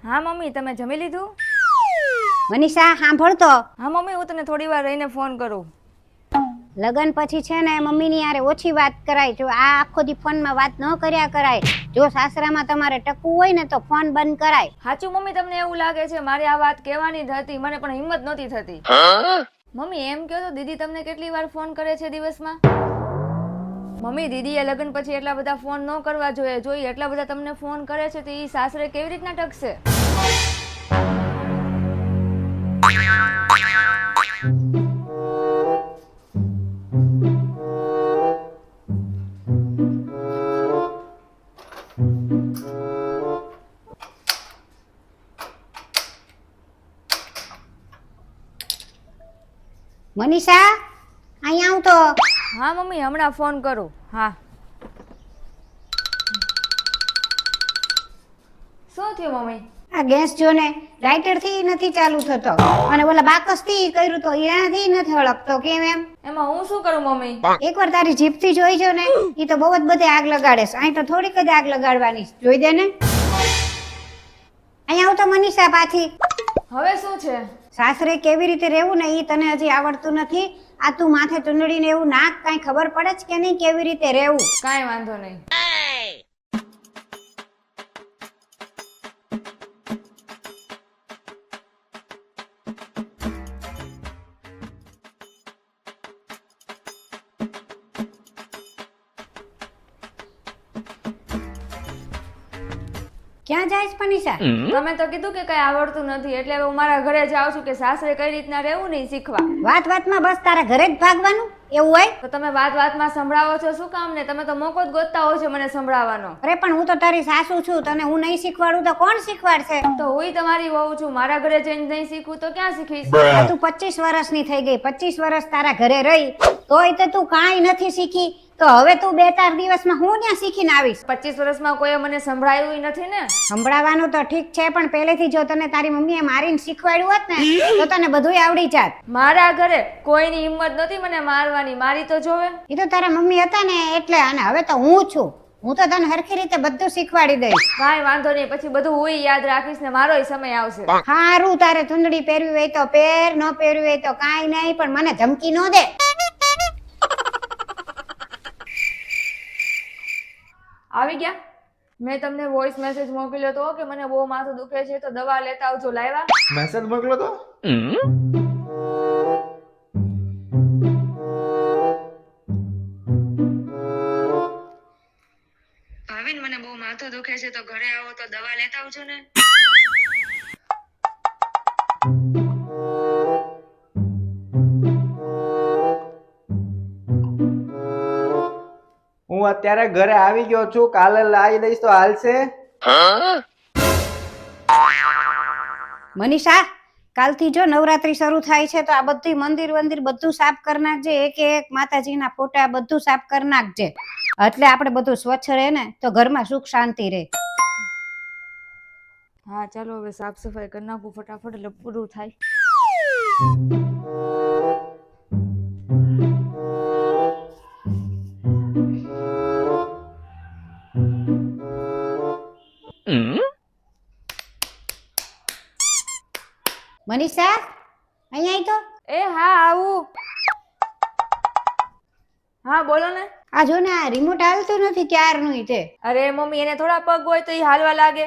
હા મમ્મી, તમે જમી લીધું? મનીષા સાંભળ તો. હા મમ્મી, હું તને થોડી વાર રહીને ફોન કરું. લગન પછી છે ને મમ્મીની યારે ઓછી વાત કરાય. જો આ આખો દી ફોનમાં વાત ન કર્યા કરાય. જો સાસરામાં તમારે ટકવું હોય ને તો ફોન બંધ કરાય. સાચું મમ્મી, તમને એવું લાગે છે મારી આ વાત કહેવાની જ હતી, મને પણ હિંમત નહોતી થતી. મમ્મી એમ કહો તો દીદી તમને કેટલી વાર ફોન કરે છે દિવસમાં? મમ્મી, દીદીએ લગ્ન પછી એટલા બધા ફોન ન કરવા જોઈએ એટલા બધા તમને ફોન કરે છે તો એ સાસરે કેવી રીતના ટકશે? મનીષા અહીંયા આવ તો. હા મમ્મી, હમણાં ફોન કરું. હા. શું થયું મમ્મી? આ ગેસ જો ને લાઇટર થી નથી ચાલુ થતો અને ઓલા બાકસ થી કર્યું તો એનાથી નથી હળકતો. કેમ એમ? એમાં હું શું કરું મમ્મી? એકવાર તારી જીભ થી જોઈ જો ને, ઈ તો બહુ જ બધે આગ લગાડે છે. અહીં તો થોડીક જ આગ લગાડવાની છે. જોઈ દે ને. અહીંયા આવ તો મનીષા પાછી. હવે શું છે? સાસરે કેવી રીતે રહેવું ને ઈ તને હજી આવડતું નથી. આ તું માથે ચૂંદડીને એવું નાક, કાંઈ ખબર પડે છે કે નહીં કેવી રીતે રહેવું? કાંઈ વાંધો નહીં. ક્યાં જાય છે મનીષા? તમે તો કીધું કે કઈ આવડતું નથી એટલે હવે હું મારા ઘરે જાઉં છું કે સાસરે કઈ રીતના રહેવું નહીં શીખવા. વાત વાતમાં બસ તારા ઘરે જ ભાગવાનું એવું હોય? તો તમે વાત વાતમાં સંભળાવો છો શું કામ ને? તમે તો મોકો જ ગોતતા હો છો મને સંભળાવવાનો. અરે પણ હું તો તારી સાસુ છું, તને હું નહીં શીખવાડું તો કોણ શીખવાડશે? તો હુંય તમારી વહુ છું, મારા ઘરે જઈને નહીં શીખું તો ક્યાં શીખીશ? તું 25 વર્ષની થઈ ગઈ, 25 વર્ષ તારા ઘરે રહી તોય તો તું કાંઈ નથી શીખી. તો હવે તું 2-4 દિવસમાં હું ત્યાં શીખીને આવીશ? 25 વર્ષમાં કોઈએ મને સંભળાયું નથી ને. સંભળાવાનું તો ઠીક છે પણ પહેલેથી જો તને તારી મમ્મીએ મારીને શીખવાડ્યું હોત ને તો તને બધુંય આવડી જાત. મારા ઘરે કોઈની હિંમત નથી મને મારવાની, મારી તો જોવે. એ તો તારા મમ્મી હતા ને એટલે, અને હવે તો હું છું. હું તો તને હરખી રીતે બધું શીખવાડી દઈશ. કાંઈ વાંધો નહીં, પછી બધું હુંય યાદ રાખીશ ને મારોય સમય આવશે. હારું, તારે ચૂંદડી પહેરવી હોય તો પહેર, ન પહેરવી હોય તો કાંઈ નહીં, પણ મને ધમકી ન દે. આવી ગયા? મેં તમને વોઇસ મેસેજ મોકલ્યો હતો કે મને બહુ માથું દુખે છે તો દવા લેતા આવજો. લાવ્યા? મેસેજ મોકલો તો ભાવિન, મને બહુ માથું દુખે છે તો ઘરે આવો તો દવા લેતા આવજો ને. હું અત્યારે ઘરે આવી ગયો છું, કાલે લાવી દઈશ તો હાલશે? મનીષા, કાલથી જો નવરાત્રી શરૂ થાય છે તો આ બધી મંદિર બધું સાફ કરી નાખજે. એક માતાજીના ફોટા બધું સાફ કરી નાખજે, એટલે આપણે બધું સ્વચ્છ રહે ને તો ઘરમાં સુખ શાંતિ રહે. હા ચાલો, હવે સાફ સફાઈ કરી નાખું ફટાફટ એટલે પૂરું થાય. મનીષા, અહીંયા આય તો. એ હા, આવું. હા બોલો ને. આ જો ને, આ રિમોટ હાલતું નથી ક્યારનું તે. અરે મમ્મી, એને થોડા પગ હોય તો એ હાલવા લાગે.